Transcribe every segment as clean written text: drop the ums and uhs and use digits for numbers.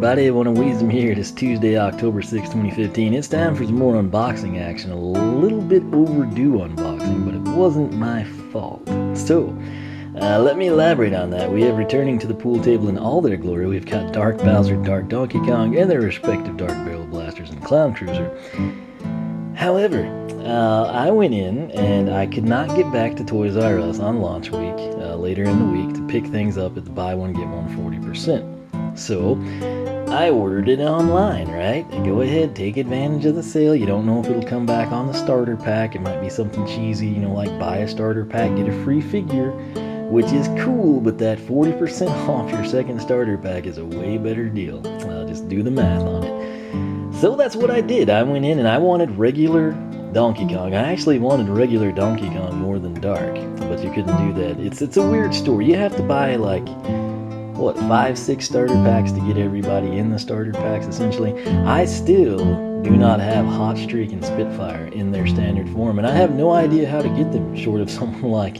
everybody, one of Wisdom here. It is Tuesday, October 6, 2015. It's time for some more unboxing action. A little bit overdue unboxing, but it wasn't my fault. So, let me elaborate on that. We have returning to the pool table in all their glory. We've got Dark Bowser, Dark Donkey Kong, and their respective Dark Barrel Blasters and Clown Cruiser. However, I went in and I could not get back to Toys R Us on launch week, later in the week, to pick things up at the buy one, get one 40%. So, I ordered it online, right? And go ahead, take advantage of the sale. You don't know if it'll come back on the starter pack. It might be something cheesy, like buy a starter pack, get a free figure, which is cool, but that 40% off your second starter pack is a way better deal. Just do the math on it. So that's what I did. I went in and I wanted regular Donkey Kong. I actually wanted regular Donkey Kong more than Dark, but you couldn't do that. It's a weird store. You have to buy like, 5-6 starter packs to get everybody in the starter packs, essentially. I still do not have Hot Streak and Spitfire in their standard form, and I have no idea how to get them, short of someone like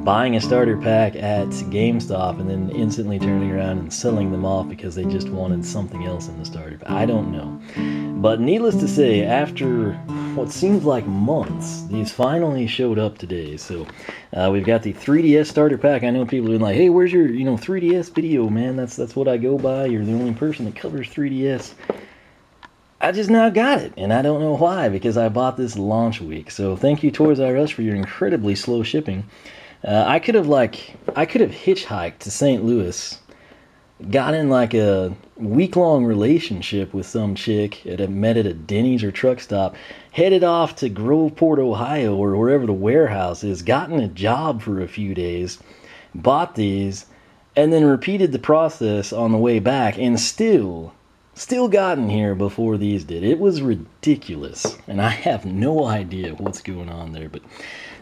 buying a starter pack at GameStop and then instantly turning around and selling them off because they just wanted something else in the starter pack. I don't know. But needless to say, after what seems like months, these finally showed up today. So we've got the 3DS starter pack. I know people are like, hey, where's your 3DS video, man? That's what I go by. You're the only person that covers 3DS. I just now got it, and I don't know why, because I bought this launch week. So thank you, Toys R Us, for your incredibly slow shipping. I could have hitchhiked to St. Louis, got in like a week-long relationship with some chick, met at a Denny's or truck stop, headed off to Groveport, Ohio, or wherever the warehouse is, gotten a job for a few days, bought these, and then repeated the process on the way back, and still gotten here before these did. It was ridiculous, and I have no idea what's going on there, but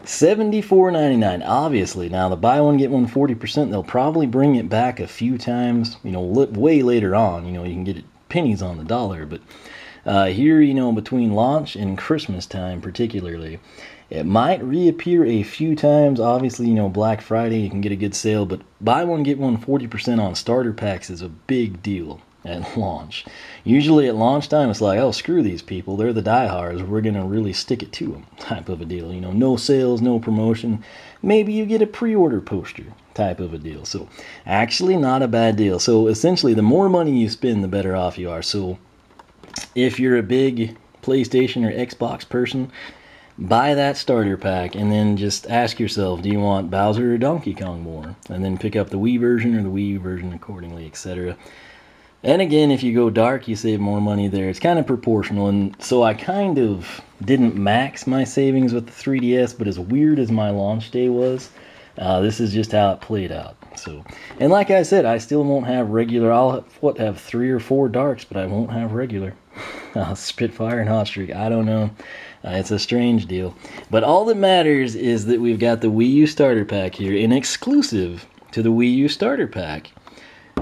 $74.99, obviously. Now, the buy one, get one 40%, they'll probably bring it back a few times, way later on. You can get it pennies on the dollar, but here, between launch and Christmas time particularly, it might reappear a few times. Obviously, Black Friday, you can get a good sale, but buy one, get one 40% on starter packs is a big deal at launch. Usually at launch time, it's like, oh, screw these people. They're the diehards. We're going to really stick it to them type of a deal. No sales, no promotion. Maybe you get a pre-order poster type of a deal. So actually not a bad deal. So essentially, the more money you spend, the better off you are. So if you're a big PlayStation or Xbox person, buy that starter pack and then just ask yourself, do you want Bowser or Donkey Kong more? And then pick up the Wii version or the Wii U version accordingly, etc. And again, if you go Dark, you save more money there. It's kind of proportional, and so I kind of didn't max my savings with the 3DS, but as weird as my launch day was, this is just how it played out. So, and like I said, I still won't have regular. I'll have 3 or 4 Darks, but I won't have regular Spitfire and Hot Streak. I don't know. It's a strange deal. But all that matters is that we've got the Wii U starter pack here, and exclusive to the Wii U starter pack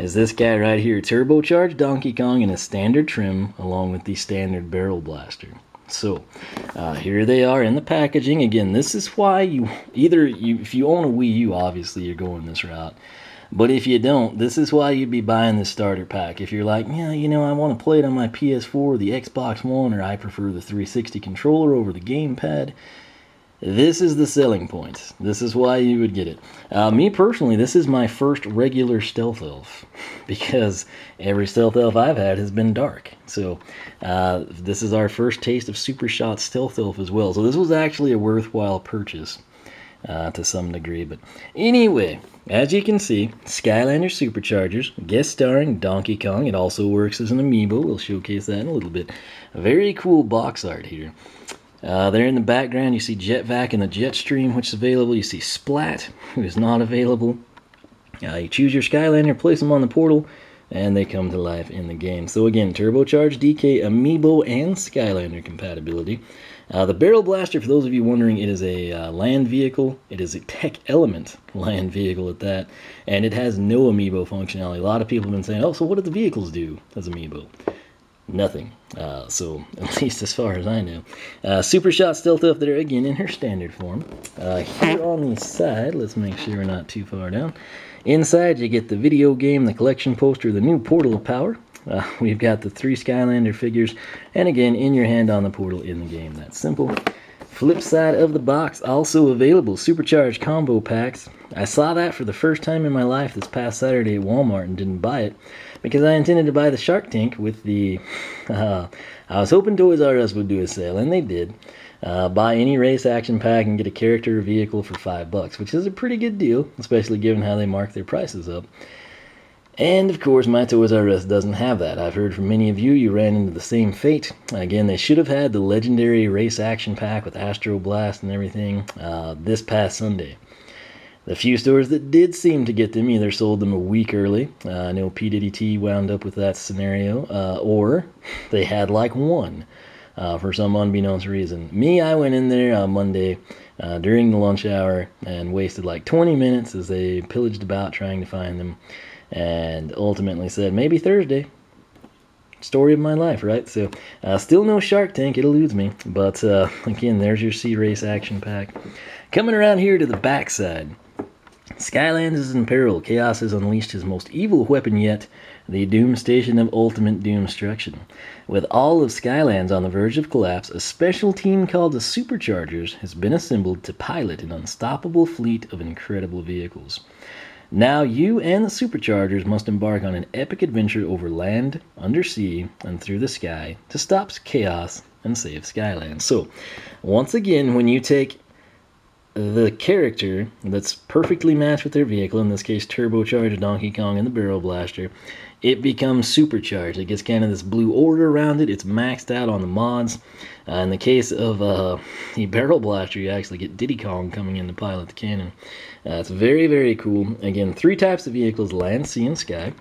is this guy right here, turbocharged Donkey Kong in a standard trim along with the standard barrel blaster. So here they are in the packaging. Again, this is why if you own a Wii U, obviously you're going this route. But if you don't, this is why you'd be buying this starter pack. If you're like, yeah, I want to play it on my PS4 or the Xbox One, or I prefer the 360 controller over the gamepad, this is the selling point. This is why you would get it. Me personally, this is my first regular Stealth Elf, because every Stealth Elf I've had has been Dark. So this is our first taste of Super Shot Stealth Elf as well. So this was actually a worthwhile purchase to some degree. But anyway, as you can see, Skylanders SuperChargers, guest starring Donkey Kong. It also works as an Amiibo. We'll showcase that in a little bit. Very cool box art here. There in the background, you see Jetvac and the Jetstream, which is available. You see Splat, who is not available. You choose your Skylander, place them on the portal, and they come to life in the game. So again, turbocharged DK, Amiibo, and Skylander compatibility. The Barrel Blaster, for those of you wondering, it is a land vehicle. It is a Tech Element land vehicle at that, and it has no Amiibo functionality. A lot of people have been saying, oh, so what do the vehicles do as Amiibo? Nothing. So, at least as far as I know. Super Shot Stealth Elf there again in her standard form. Here on the side, let's make sure we're not too far down. Inside, you get the video game, the collection poster, the new Portal of Power, we've got the 3 Skylander figures, and again, in your hand on the portal in the game. That's simple. Flip side of the box, also available, Supercharged combo packs. I saw that for the first time in my life this past Saturday at Walmart and didn't buy it because I intended to buy the Shark Tank with the... I was hoping Toys R Us would do a sale, and they did. Buy any race action pack and get a character or vehicle for $5, which is a pretty good deal, especially given how they mark their prices up. And of course, my Toys R Us doesn't have that. I've heard from many of you ran into the same fate. Again, they should have had the legendary race action pack with Astro Blast and everything this past Sunday. The few stores that did seem to get them either sold them a week early. I know P. Diddy T wound up with that scenario, or they had like one for some unbeknownst reason. Me, I went in there on Monday during the lunch hour and wasted like 20 minutes as they pillaged about trying to find them. And ultimately said, maybe Thursday. Story of my life, right? So, still no Shark Tank, it eludes me. But, again, there's your Sea Race action pack. Coming around here to the backside. Skylanders is in peril. Chaos has unleashed his most evil weapon yet, the Doom Station of ultimate doomstruction. With all of Skylands on the verge of collapse, a special team called the SuperChargers has been assembled to pilot an unstoppable fleet of incredible vehicles. Now you and the Superchargers must embark on an epic adventure over land, undersea, and through the sky to stop chaos and save Skyland. So, once again, when you take the character that's perfectly matched with their vehicle, in this case turbocharged Donkey Kong and the Barrel Blaster, it becomes supercharged. It gets kind of this blue aura around it. It's maxed out on the mods. In the case of the Barrel Blaster, you actually get Diddy Kong coming in to pilot the cannon. It's very, very cool. Again, 3 types of vehicles, land, sea, and sky.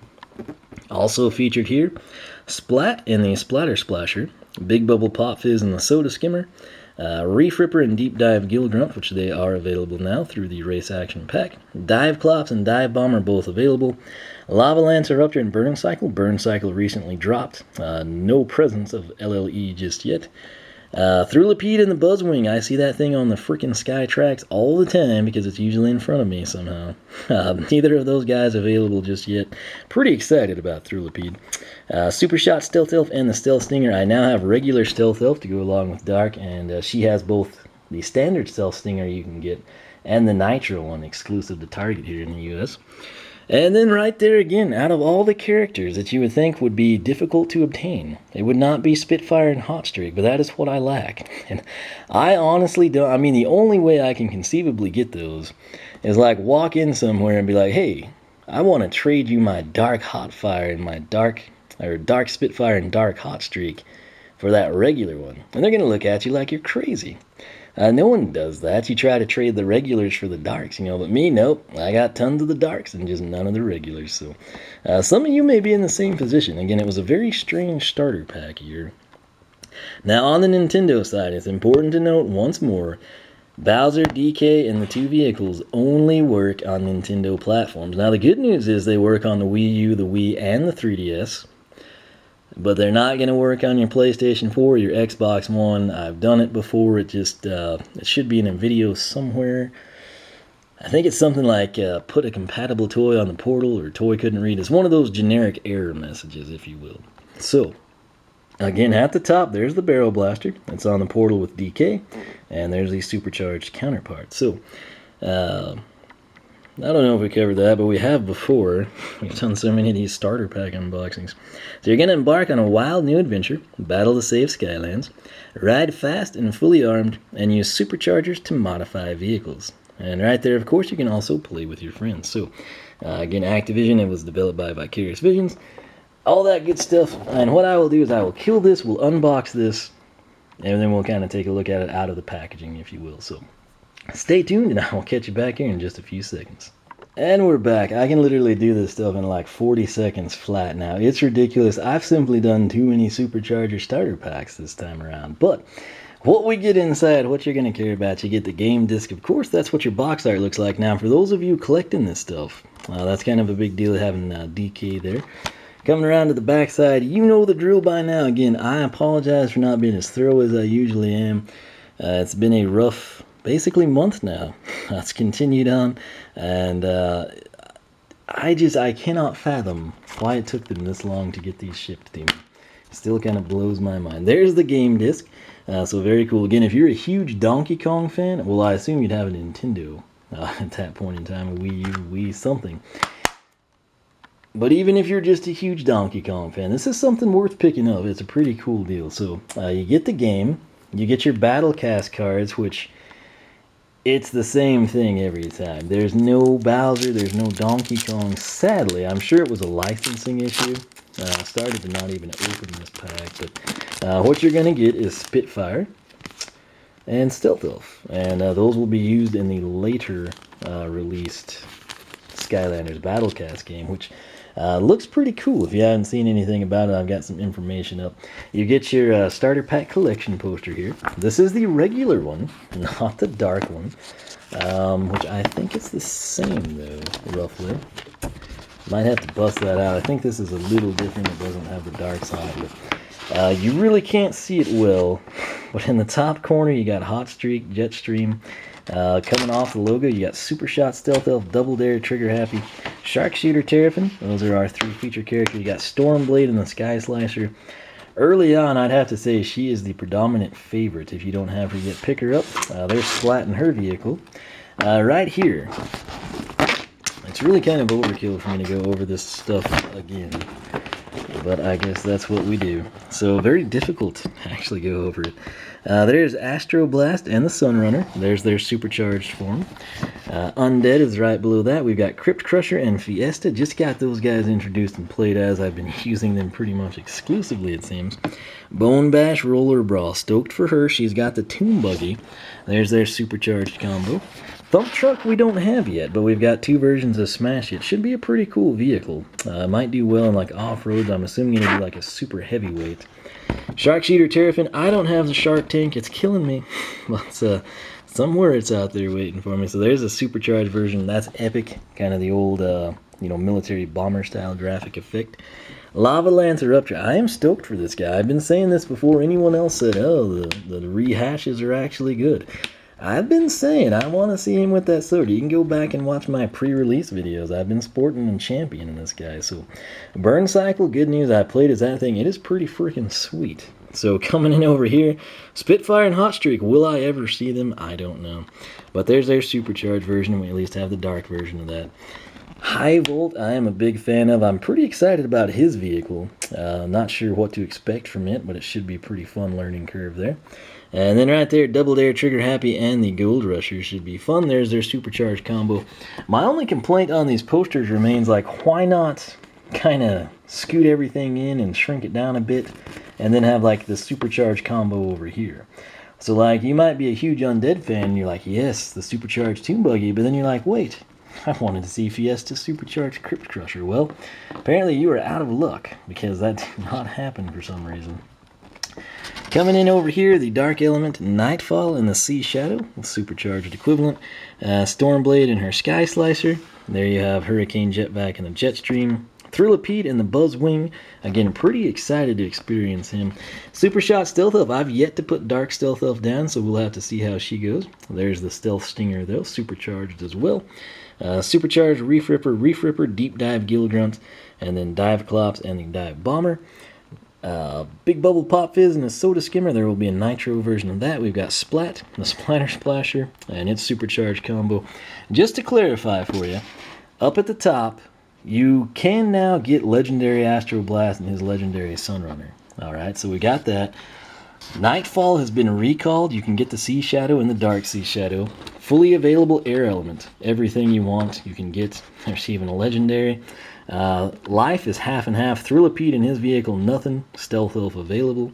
Also featured here, Splat and the Splatter Splasher, Big Bubble Pop Fizz and the Soda Skimmer, Reef Ripper and Deep Dive Gill Grunt, which they are available now through the Race Action Pack. Dive Clops and Dive Bomb are both available. Lava Lance Eruptor and Burn Cycle. Burn Cycle recently dropped. No presence of LLE just yet. Thrillipede and the Buzzwing. I see that thing on the freaking Sky Tracks all the time because it's usually in front of me somehow. Neither of those guys available just yet. Pretty excited about Thrillipede. Super Shot Stealth Elf and the Stealth Stinger. I now have regular Stealth Elf to go along with Dark, and she has both the standard Stealth Stinger you can get and the Nitro one exclusive to Target here in the US. And then right there again, out of all the characters that you would think would be difficult to obtain, it would not be Spitfire and Hotstreak, but that is what I lack. And I honestly don't, I mean, the only way I can conceivably get those is like walk in somewhere and be like, hey, I want to trade you my Dark Hotfire and my Dark Spitfire and Dark Hotstreak for that regular one. And they're going to look at you like you're crazy. No one does that. You try to trade the regulars for the darks, but me, nope. I got tons of the darks and just none of the regulars. So some of you may be in the same position. Again, it was a very strange starter pack here. Now, on the Nintendo side, it's important to note once more, Bowser, DK, and the 2 vehicles only work on Nintendo platforms. Now, the good news is they work on the Wii U, the Wii, and the 3DS. But they're not going to work on your PlayStation 4 or your Xbox One. I've done it before. It just, it should be in a video somewhere. I think it's something like, put a compatible toy on the portal, or toy couldn't read. It's one of those generic error messages, if you will. So, again, at the top, there's the Barrel Blaster. It's on the portal with DK. And there's the supercharged counterparts. So, I don't know if we covered that, but we have before. We've done so many of these starter pack unboxings. So you're going to embark on a wild new adventure, battle to save Skylands, ride fast and fully armed, and use superchargers to modify vehicles. And right there, of course, you can also play with your friends. So, again, Activision, it was developed by Vicarious Visions. All that good stuff. And what I will do is I will kill this, we'll unbox this, and then we'll kind of take a look at it out of the packaging, if you will. So, stay tuned, and I will catch you back here in just a few seconds. And we're back. I can literally do this stuff in like 40 seconds flat now. It's ridiculous. I've simply done too many Supercharger starter packs this time around. But what we get inside, what you're going to care about, you get the game disc. Of course, that's what your box art looks like. Now, for those of you collecting this stuff, that's kind of a big deal having DK there. Coming around to the back side, you know the drill by now. Again, I apologize for not being as thorough as I usually am. It's been a rough, basically, month now. That's continued on, and I cannot fathom why it took them this long to get these shipped to me. Still kind of blows my mind. There's the game disc. So very cool. Again, if you're a huge Donkey Kong fan, well, I assume you'd have a Nintendo at that point in time, a Wii U, Wii something. But even if you're just a huge Donkey Kong fan, this is something worth picking up. It's a pretty cool deal. So you get the game, you get your Battle Cast cards, which it's the same thing every time. There's no Bowser, there's no Donkey Kong. Sadly, I'm sure it was a licensing issue. I started to not even open this pack, but what you're going to get is Spitfire and Stealth Elf. And those will be used in the later released Skylanders Battlecast game, which looks pretty cool. If you haven't seen anything about it, I've got some information up. You get your starter pack collection poster here. This is the regular one, not the dark one, which I think it's the same though, roughly. Might have to bust that out. I think this is a little different. It doesn't have the darks on it, but you really can't see it well. But in the top corner, you got Hot Streak, Jetstream. Coming off the logo, you got Super Shot, Stealth Elf, Double Dare, Trigger Happy, Sharpshooter, Terrapin. Those are our 3 feature characters. You got Stormblade and the Sky Slasher. Early on, I'd have to say she is the predominant favorite. If you don't have her yet, pick her up. There's Splat in her vehicle. Right here, it's really kind of overkill for me to go over this stuff again, but I guess that's what we do. So very difficult to actually go over it. There's Astro Blast and the Sunrunner. There's their supercharged form. Undead is right below that. We've got Crypt Crusher and Fiesta. Just got those guys introduced and played as. I've been using them pretty much exclusively, it seems. Bone Bash, Roller Brawl. Stoked for her. She's got the Tomb Buggy. There's their supercharged combo. Thump Truck we don't have yet, but we've got 2 versions of Smash It. Should be a pretty cool vehicle. Might do well in like off-roads. I'm assuming it'll be like a super heavyweight. Sharpshooter Terrapin. I don't have the Shark Tank. It's killing me. But somewhere it's out there waiting for me. So there's a supercharged version. That's epic. Kind of the old, military bomber style graphic effect. Lava Lancer Rupture. I am stoked for this guy. I've been saying this before anyone else said, oh, the rehashes are actually good. I've been saying I want to see him with that sword. You can go back and watch my pre-release videos. I've been sporting and championing this guy. So, Burn Cycle, good news. I played as that thing. It is pretty freaking sweet. So, coming in over here, Spitfire and Hot Streak. Will I ever see them? I don't know. But there's their supercharged version. We at least have the dark version of that. High Volt, I am a big fan of. I'm pretty excited about his vehicle. Not sure what to expect from it, but it should be a pretty fun learning curve there. And then right there, Double Dare, Trigger Happy, and the Gold Rusher should be fun. There's their supercharged combo. My only complaint on these posters remains, like, why not kind of scoot everything in and shrink it down a bit, and then have, like, the supercharged combo over here. So, like, you might be a huge Undead fan, and you're like, yes, the supercharged Tomb Buggy, but then you're like, wait, I wanted to see Fiesta supercharged Crypt Crusher. Well, apparently you are out of luck, because that did not happen for some reason. Coming in over here, the Dark Element, Nightfall, and the Sea Shadow, the supercharged equivalent. Stormblade and her Sky Slicer. There you have Hurricane Jetpack and the Jetstream. Thrillipede and the Buzzwing. Again, pretty excited to experience him. Super Shot Stealth Elf. I've yet to put Dark Stealth Elf down, so we'll have to see how she goes. There's the Stealth Stinger, though, supercharged as well. Supercharged Reef Ripper, Deep Dive Gill Grunt, and then Dive Clops and the Dive Bomber. Big Bubble Pop Fizz and a Soda Skimmer. There will be a Nitro version of that. We've got Splat, the Splatter Splasher, and its supercharged combo. Just to clarify for you, up at the top, you can now get Legendary Astro Blast and his Legendary Sunrunner. Alright, so we got that. Nightfall has been recalled. You can get the Sea Shadow and the Dark Sea Shadow. Fully available Air Element. Everything you want, you can get. There's even a Legendary. Life is half and half. Thrillipede in his vehicle, nothing. Stealth Elf available.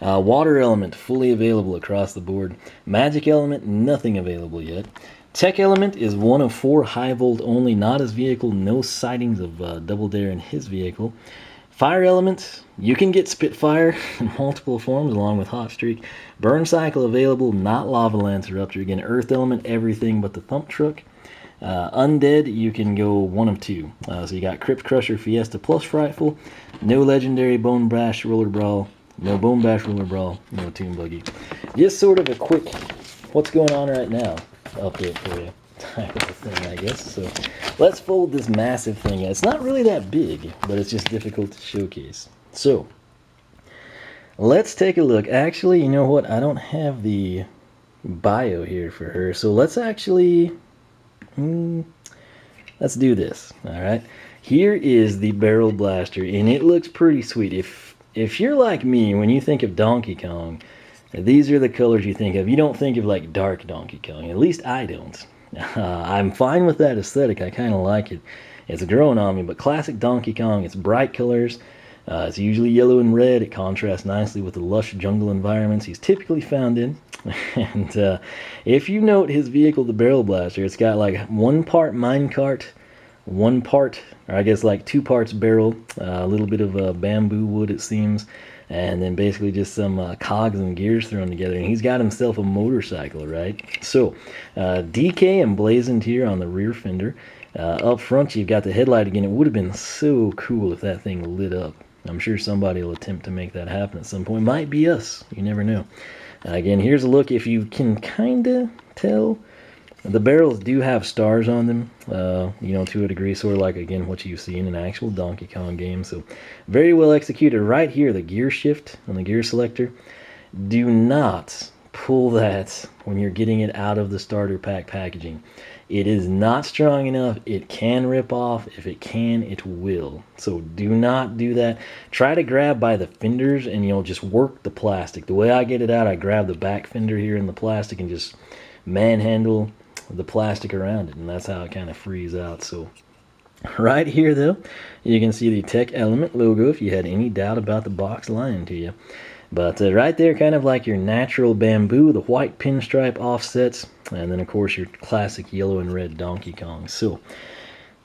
Water Element, fully available across the board. Magic Element, nothing available yet. Tech Element is one of 4 high volt only, not his vehicle. No sightings of Double Dare in his vehicle. Fire Element, you can get Spitfire in multiple forms along with Hot Streak. Burn Cycle available, not Lava Lancer Rupture. Again, Earth Element, everything but the Thump Truck. Undead, you can go one of 2. So you got Crypt Crusher, Fiesta plus Frightful. No Legendary Bone Bash Roller Brawl. No Bone Bash Roller Brawl. No Tomb Buggy. Just sort of a quick what's going on right now update for you. type of thing, I guess. So let's fold this massive thing. It's not really that big, but it's just difficult to showcase. So let's take a look. Actually, you know what? I don't have the bio here for her. So let's actually, let's do this. All right. Here is the barrel blaster, and it looks pretty sweet. If you're like me, when you think of Donkey Kong, these are the colors you think of. You don't think of like dark Donkey Kong. At least I don't. I'm fine with that aesthetic. I kind of like it. It's growing on me, but classic Donkey Kong, it's bright colors. It's usually yellow and red. It contrasts nicely with the lush jungle environments he's typically found in. And if you note his vehicle, the barrel blaster, it's got like 1 part minecart, 1 part, or I guess like 2 parts barrel, a little bit of bamboo wood it seems, and then basically just some cogs and gears thrown together. And he's got himself a motorcycle, right? So DK emblazoned here on the rear fender. Up front you've got the headlight again. It would have been so cool if that thing lit up. I'm sure somebody will attempt to make that happen at some point. Might be us. You never know. Again, here's a look. If you can kind of tell, the barrels do have stars on them, you know, to a degree, sort of like, again, what you see in an actual Donkey Kong game. So very well executed. Right here, the gear shift on the gear selector. Do not pull that when you're getting it out of the starter pack packaging. It is not strong enough. It can rip off. If it can, it will. So do not do that. Try to grab by the fenders and, you know, just work the plastic. The way I get it out, I grab the back fender here in the plastic and just manhandle the plastic around it, and that's how it kind of frees out. So right here though, you can see the Tech Element logo if you had any doubt about the box lying to you. But right there, kind of like your natural bamboo, the white pinstripe offsets, and then of course your classic yellow and red Donkey Kong. So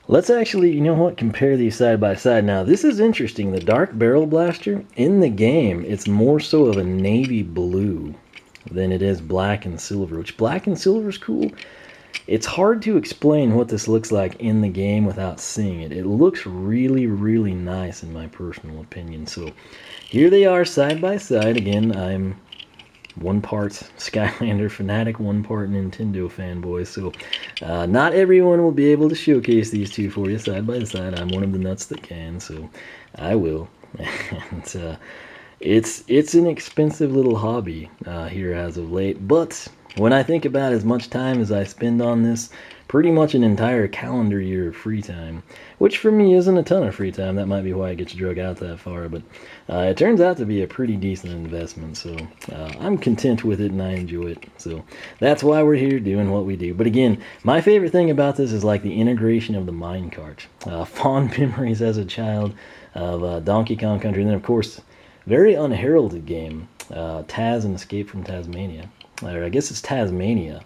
let's actually, you know what, compare these side by side. Now this is interesting. The dark barrel blaster in the game, it's more so of a navy blue than it is black and silver, which black and silver is cool. It's hard to explain what this looks like in the game without seeing it. It looks really, really nice in my personal opinion. So here they are side by side. Again, I'm 1 part Skylander fanatic, 1 part Nintendo fanboy. So not everyone will be able to showcase these two for you side by side. I'm one of the nuts that can, so I will. And it's an expensive little hobby here as of late, but when I think about as much time as I spend on this, pretty much an entire calendar year of free time, which for me isn't a ton of free time. That might be why it gets drug out that far, but it turns out to be a pretty decent investment, so I'm content with it and I enjoy it. So that's why we're here doing what we do. But again, my favorite thing about this is like the integration of the minecart. Fond memories as a child of Donkey Kong Country, and then of course, very unheralded game, Taz and Escape from Tasmania. Or I guess it's Tasmania,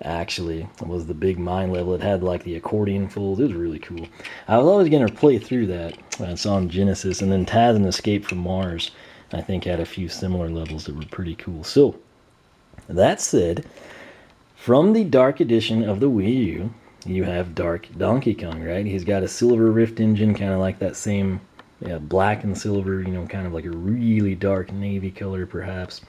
actually, was the big mine level. It had like the accordion folds. It was really cool. I was always going to play through that. It's on Genesis. And then Taz and Escape from Mars, I think, had a few similar levels that were pretty cool. So, that said, from the Dark Edition of the Wii U, you have Dark Donkey Kong, right? He's got a silver rift engine, kind of like that same black and silver, you know, kind of like a really dark navy color, perhaps.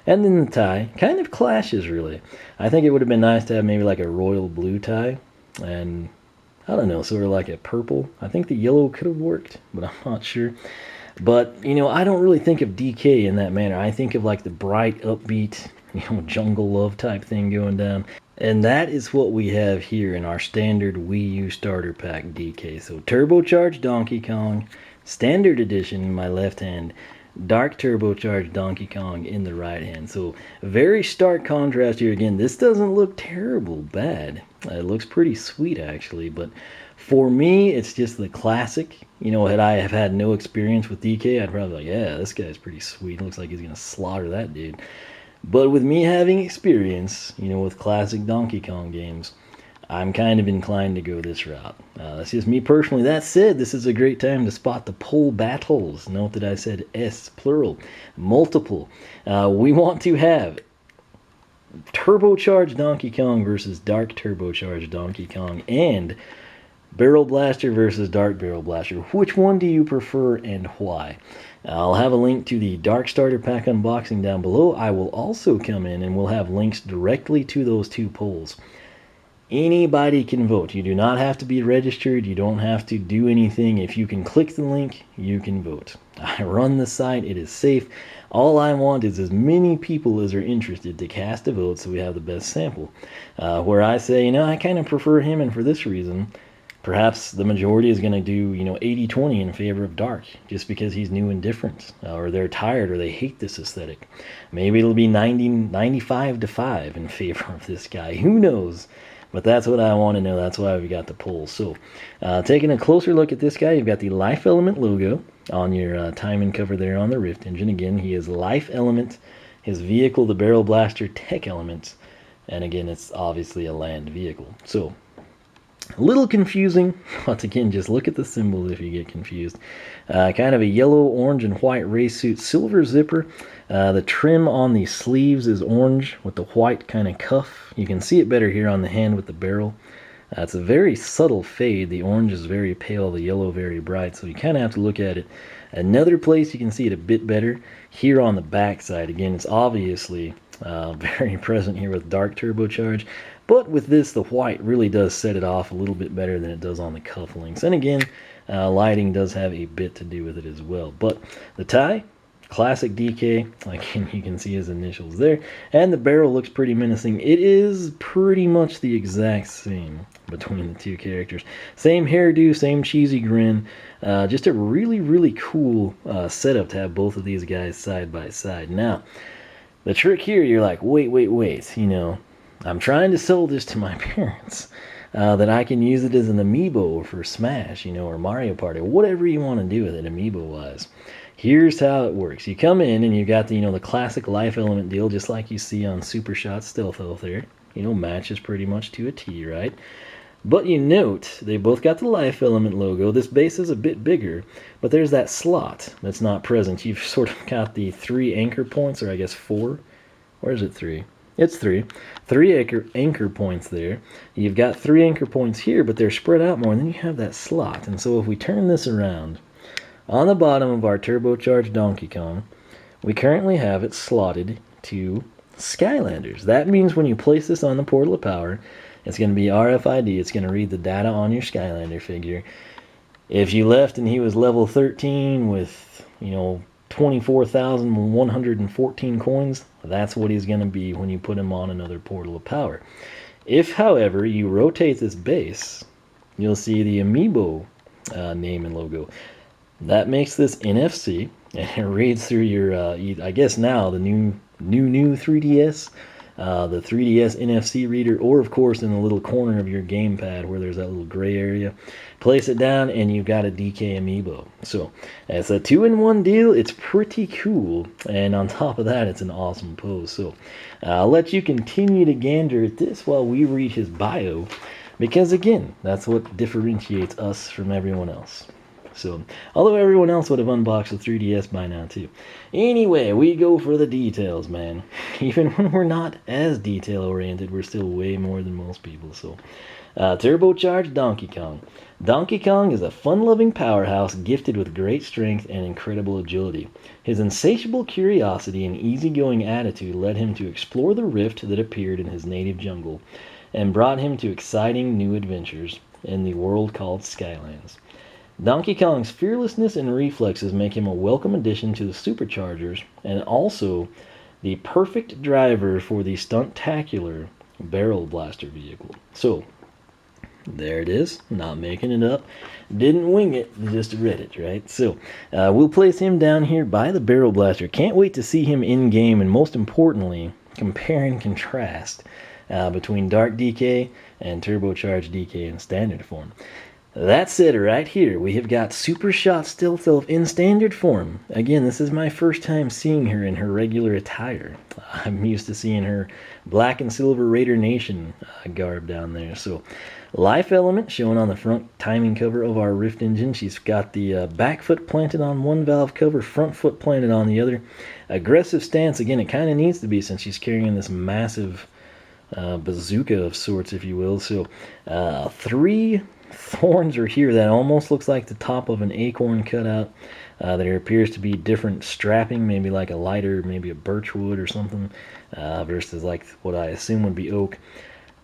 And then the tie kind of clashes, really. I think it would have been nice to have maybe like a royal blue tie, and I don't know, sort of like a purple. I think the yellow could have worked, but I'm not sure. But, you know, I don't really think of DK in that manner. I think of like the bright, upbeat, you know, jungle love type thing going down. And that is what we have here in our standard Wii U starter pack DK. So turbocharged Donkey Kong, standard edition in my left hand, dark turbocharged Donkey Kong in the right hand. So very stark contrast here. Again, this doesn't look terrible bad. It looks pretty sweet actually, but for me it's just the classic. You know, had I have had no experience with DK, I'd probably be like, yeah, this guy's pretty sweet. Looks like he's gonna slaughter that dude. But with me having experience, you know, with classic Donkey Kong games, I'm kind of inclined to go this route. That's just me personally. That said, this is a great time to spot the pole battles. Note that I said S, plural, multiple. We want to have turbocharged Donkey Kong versus dark turbocharged Donkey Kong, and barrel blaster versus dark barrel blaster. Which one do you prefer and why? I'll have a link to the Dark Starter Pack unboxing down below. I will also come in and we'll have links directly to those two polls. Anybody can vote. You do not have to be registered. You don't have to do anything. If you can click the link, you can vote. I run the site. It is safe. All I want is as many people as are interested to cast a vote so we have the best sample. Where I say, I kind of prefer him, and for this reason, perhaps the majority is going to do, 80-20 in favor of Dark, just because he's new and different, or they're tired, or they hate this aesthetic. Maybe it'll be 95-5 in favor of this guy. Who knows? But that's what I want to know. That's why we got the poll. So, taking a closer look at this guy, you've got the Life Element logo on your timing cover there on the Rift Engine. Again, he is Life Element. His vehicle, the Barrel Blaster Tech Element. And again, it's obviously a land vehicle. So, a little confusing, but again, just look at the symbol if you get confused. Kind of a yellow, orange, and white race suit, silver zipper. The trim on the sleeves is orange with the white kind of cuff. You can see it better here on the hand with the barrel. It's a very subtle fade. The orange is very pale, the yellow very bright, so you kind of have to look at it. Another place you can see it a bit better, here on the back side. Again, it's obviously very present here with Dark Turbocharge. But with this, the white really does set it off a little bit better than it does on the cufflinks. And again, lighting does have a bit to do with it as well. But the tie, classic DK. Again, you can see his initials there. And the barrel looks pretty menacing. It is pretty much the exact same between the two characters. Same hairdo, same cheesy grin. Just a really, really cool setup to have both of these guys side by side. Now, the trick here, you're like, wait, I'm trying to sell this to my parents that I can use it as an Amiibo for Smash, or Mario Party, whatever you want to do with it Amiibo-wise. Here's how it works. You come in and you got the, the classic Life Element deal, just like you see on SuperShot Stealth Elf there. Matches pretty much to a T, right? But you note, they both got the Life Element logo. This base is a bit bigger, but there's that slot that's not present. You've sort of got the 3 anchor points, or I guess 4. Or is it 3? It's 3. 3 anchor points there. You've got 3 anchor points here, but they're spread out more, and then you have that slot. And so if we turn this around, on the bottom of our turbocharged Donkey Kong, we currently have it slotted to Skylanders. That means when you place this on the portal of power, it's going to be RFID. It's going to read the data on your Skylander figure. If you left and he was level 13 with, 24,114 coins, that's what he's going to be when you put him on another portal of power. If, however, you rotate this base, you'll see the Amiibo name and logo. That makes this NFC, and it reads through your, I guess now, the new 3DS, the 3DS NFC reader, or of course in the little corner of your gamepad where there's that little gray area. Place it down and you've got a DK Amiibo. So it's a 2-in-1 deal. It's pretty cool, and on top of that, it's an awesome pose. So I'll let you continue to gander at this while we read his bio, because again, that's what differentiates us from everyone else. So, although everyone else would have unboxed the 3DS by now too. Anyway, we go for the details, man. Even when we're not as detail-oriented, we're still way more than most people. So, turbocharged Donkey Kong. Donkey Kong is a fun-loving powerhouse gifted with great strength and incredible agility. His insatiable curiosity and easygoing attitude led him to explore the rift that appeared in his native jungle, and brought him to exciting new adventures in the world called Skylands. Donkey Kong's fearlessness and reflexes make him a welcome addition to the SuperChargers, and also the perfect driver for the Stuntacular Barrel Blaster vehicle. So, there it is. Not making it up. Didn't wing it, just read it, right? So, we'll place him down here by the Barrel Blaster. Can't wait to see him in-game, and most importantly, compare and contrast between Dark DK and Turbocharged DK in standard form. That said, right here, we have got SuperShot Stealth Elf in standard form. Again, this is my first time seeing her in her regular attire. I'm used to seeing her black and silver Raider Nation garb down there. So, Life Element shown on the front timing cover of our Rift Engine. She's got the back foot planted on one valve cover, front foot planted on the other. Aggressive stance, again, it kind of needs to be since she's carrying this massive bazooka of sorts, if you will. So, 3 thorns are here that almost looks like the top of an acorn cutout. There appears to be different strapping, maybe like a lighter, maybe a birch wood or something, versus like what I assume would be oak.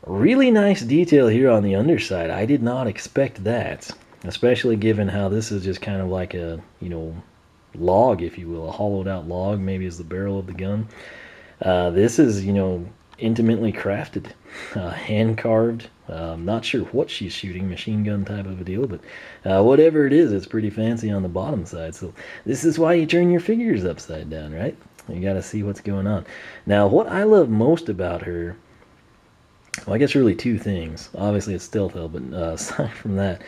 Really nice detail here on the underside. I did not expect that, especially given how this is just kind of like a, log, if you will, a hollowed out log, maybe is the barrel of the gun. This is, intimately crafted, hand carved. Not sure what she's shooting, machine gun type of a deal, but whatever it is, it's pretty fancy on the bottom side. So this is why you turn your figures upside down, right? You got to see what's going on. Now, what I love most about her, well, I guess really two things. Obviously, it's stealth hell, but aside from that,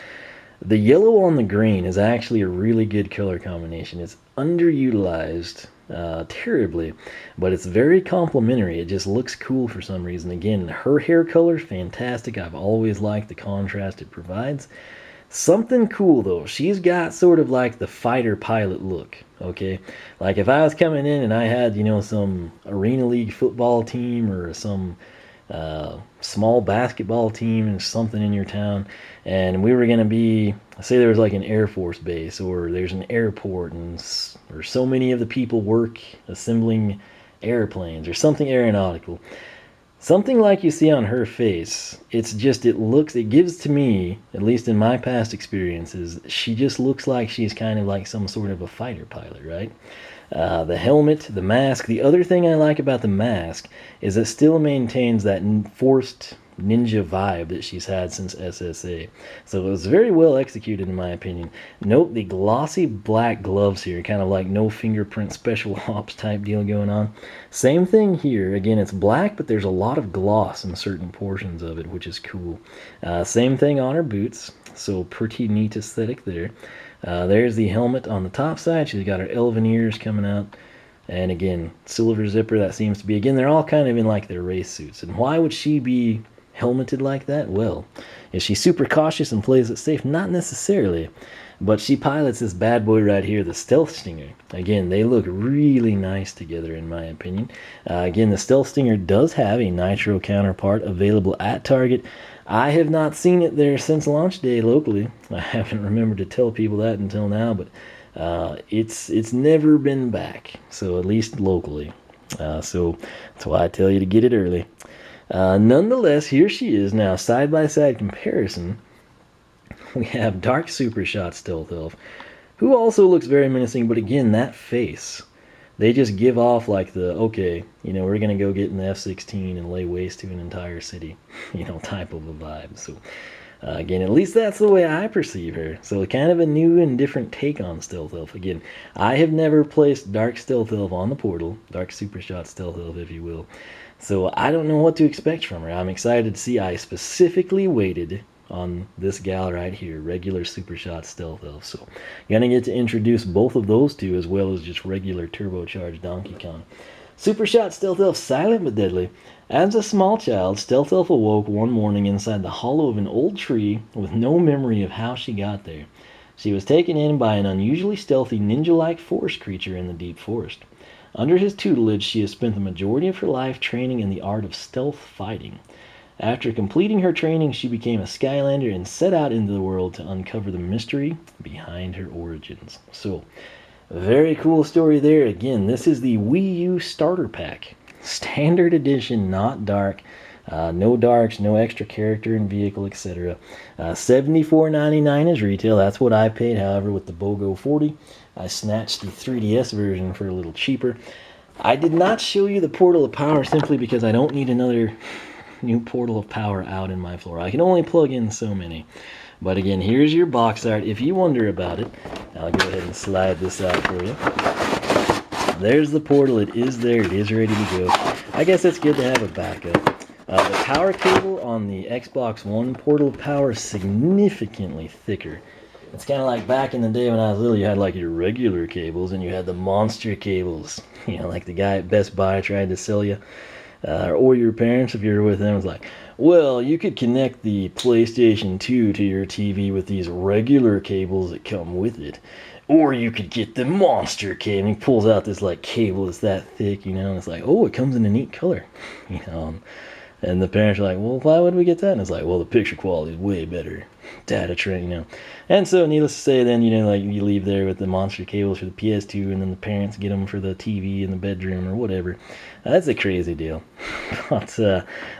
the yellow on the green is actually a really good color combination. It's underutilized terribly, but it's very complementary. It just looks cool for some reason. Again, her hair color, fantastic. I've always liked the contrast it provides. Something cool though, she's got sort of like the fighter pilot look, okay? Like if I was coming in and I had, some Arena League football team or some small basketball team and something in your town, and we were going to be, say there was like an Air Force base or there's an airport and or so many of the people work assembling airplanes or something aeronautical, something like you see on her face. It's just, it gives to me, at least in my past experiences, she just looks like she's kind of like some sort of a fighter pilot, right? The helmet, the mask. The other thing I like about the mask is it still maintains that forced ninja vibe that she's had since SSA. So it was very well executed in my opinion. Note the glossy black gloves here, kind of like no fingerprint special ops type deal going on. Same thing here. Again, it's black, but there's a lot of gloss in certain portions of it, which is cool. Same thing on her boots. So pretty neat aesthetic there. There's the helmet on the top side. She's got her elven ears coming out. And again, silver zipper, that seems to be, again, they're all kind of in like their race suits. And why would she be helmeted like that? Well, is she super cautious and plays it safe? Not necessarily. But she pilots this bad boy right here, the Stealth Stinger. Again, they look really nice together in my opinion. Again, the Stealth Stinger does have a nitro counterpart available at Target. I have not seen it there since launch day locally. I haven't remembered to tell people that until now, but it's never been back, so at least locally. So that's why I tell you to get it early. Nonetheless, here she is now, side-by-side comparison. We have Dark Super Shot Stealth Elf, who also looks very menacing, but again, that face. They just give off like the, okay, we're going to go get in the F-16 and lay waste to an entire city, type of a vibe. So, again, at least that's the way I perceive her. So kind of a new and different take on Stealth Elf. Again, I have never placed Dark Stealth Elf on the portal, Dark Super Shot Stealth Elf, if you will. So I don't know what to expect from her. I'm excited to see. I specifically waited on this gal right here, regular Super Shot Stealth Elf. So gonna get to introduce both of those two as well as just regular turbocharged Donkey Kong. Super Shot Stealth Elf, silent but deadly. As a small child, Stealth Elf awoke one morning inside the hollow of an old tree with no memory of how she got there. She was taken in by an unusually stealthy ninja-like forest creature in the deep forest. Under his tutelage, she has spent the majority of her life training in the art of stealth fighting. After completing her training, she became a Skylander and set out into the world to uncover the mystery behind her origins. So, very cool story there. Again, this is the Wii U Starter Pack. Standard edition, not dark. No darks, no extra character and vehicle, etc. $74.99 is retail. That's what I paid. However, with the BOGO 40, I snatched the 3DS version for a little cheaper. I did not show you the Portal of Power simply because I don't need another new Portal of Power out in my floor. I can only plug in so many. But again, here's your box art. If you wonder about it, I'll go ahead and slide this out for you. There's the portal. It is there. It is ready to go. I guess it's good to have a backup. The power cable on the Xbox One Portal of Power is significantly thicker. It's kind of like back in the day when I was little, you had like your regular cables and you had the monster cables. Like the guy at Best Buy tried to sell you. Or your parents, if you were with them, was like, well, you could connect the PlayStation 2 to your TV with these regular cables that come with it. Or you could get the monster cable. And he pulls out this like cable that's that thick, and it's like, oh, it comes in a neat color. And the parents are like, well, why would we get that? And it's like, well, the picture quality is way better. Data train, you know. And so, needless to say, then, you know, like, you leave there with the monster cables for the PS2, and then the parents get them for the TV in the bedroom or whatever. That's a crazy deal. But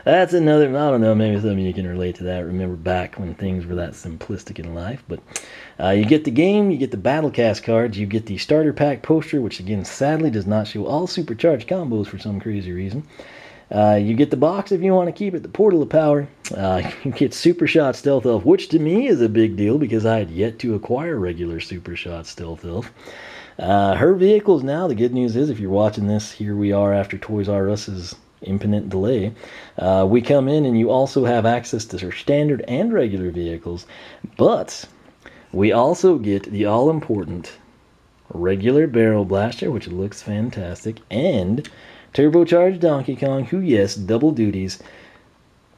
that's another, I don't know, maybe some of you can relate to that. Remember back when things were that simplistic in life. But you get the game, you get the Battlecast cards, you get the starter pack poster, which, again, sadly does not show all supercharged combos for some crazy reason. You get the box if you want to keep it, the Portal of Power. You get Super Shot Stealth Elf, which to me is a big deal because I had yet to acquire regular Super Shot Stealth Elf. Her vehicles now, the good news is if you're watching this, here we are after Toys R Us's infinite delay. We come in and you also have access to her standard and regular vehicles, but we also get the all-important regular Barrel Blaster, which looks fantastic, and Turbocharged Donkey Kong, who, yes, double duties.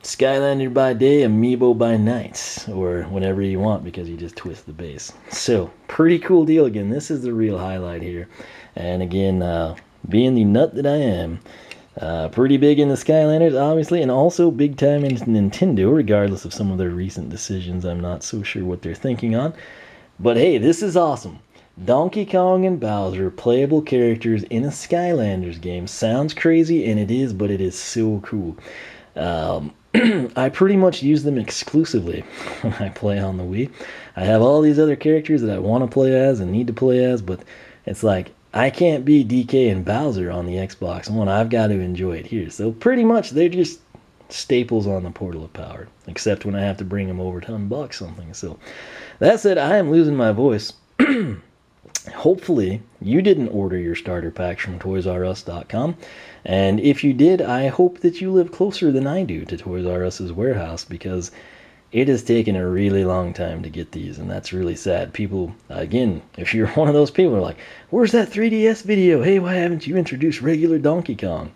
Skylander by day, Amiibo by night, or whenever you want because you just twist the base. So, pretty cool deal. Again, this is the real highlight here. And again, being the nut that I am, pretty big in the Skylanders, obviously, and also big time in Nintendo, regardless of some of their recent decisions. I'm not so sure what they're thinking on. But hey, this is awesome. Donkey Kong and Bowser, playable characters in a Skylanders game. Sounds crazy, and it is, but it is so cool. I pretty much use them exclusively when I play on the Wii. I have all these other characters that I want to play as and need to play as, but it's like, I can't be DK and Bowser on the Xbox One. I've got to enjoy it here. So pretty much, they're just staples on the Portal of Power, except when I have to bring them over to unbox something. So that said, I am losing my voice. Hopefully, you didn't order your starter packs from ToysRUs.com. And if you did, I hope that you live closer than I do to Toys R Us's warehouse, because it has taken a really long time to get these, and that's really sad. People, again, if you're one of those people who are like, where's that 3DS video? Hey, why haven't you introduced regular Donkey Kong?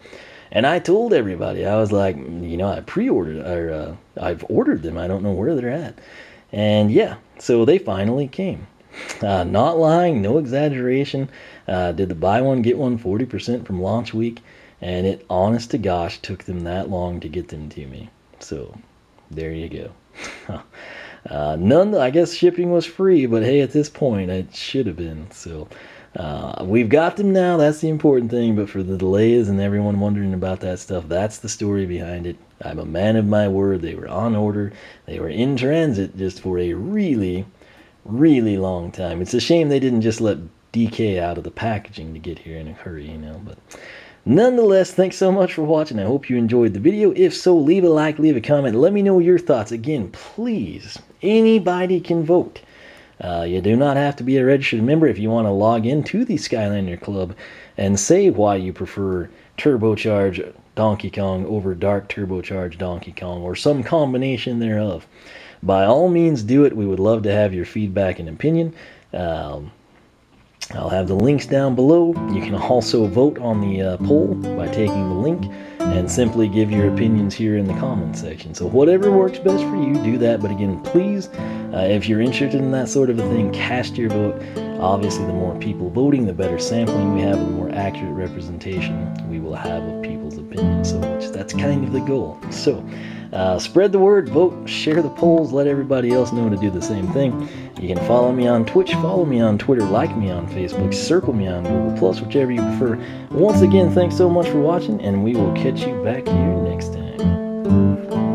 And I told everybody, I was like, you know, I pre-ordered, or I've ordered them. I don't know where they're at. And yeah, so they finally came. Not lying, no exaggeration. Did the buy one, get one 40% from launch week, and it, honest to gosh, took them that long to get them to me. So, there you go. I guess shipping was free, but hey, at this point, it should have been. So, we've got them now, that's the important thing, but for the delays and everyone wondering about that stuff, that's the story behind it. I'm a man of my word. They were on order. They were in transit just for a really long time. It's a shame they didn't just let DK out of the packaging to get here in a hurry, you know, but nonetheless, thanks so much for watching. I hope you enjoyed the video. If so, leave a like, leave a comment, let me know your thoughts. Again, please, anybody can vote. You do not have to be a registered member. If you want to log into the Skylander Club and say why you prefer turbocharged Donkey Kong over dark turbocharged Donkey Kong, or some combination thereof, by all means do it. We would love to have your feedback and opinion. I'll have the links down below. You can also vote on the poll by taking the link and simply give your opinions here in the comments section. So whatever works best for you, do that. But again, please, if you're interested in that sort of a thing, cast your vote. Obviously, the more people voting, the better sampling we have, and the more accurate representation we will have of people's opinions. So that's kind of the goal. So spread the word, vote, share the polls, let everybody else know to do the same thing. You can follow me on Twitch, follow me on Twitter, like me on Facebook, circle me on Google+, whichever you prefer. Once again, thanks so much for watching, and we will catch you back here next time.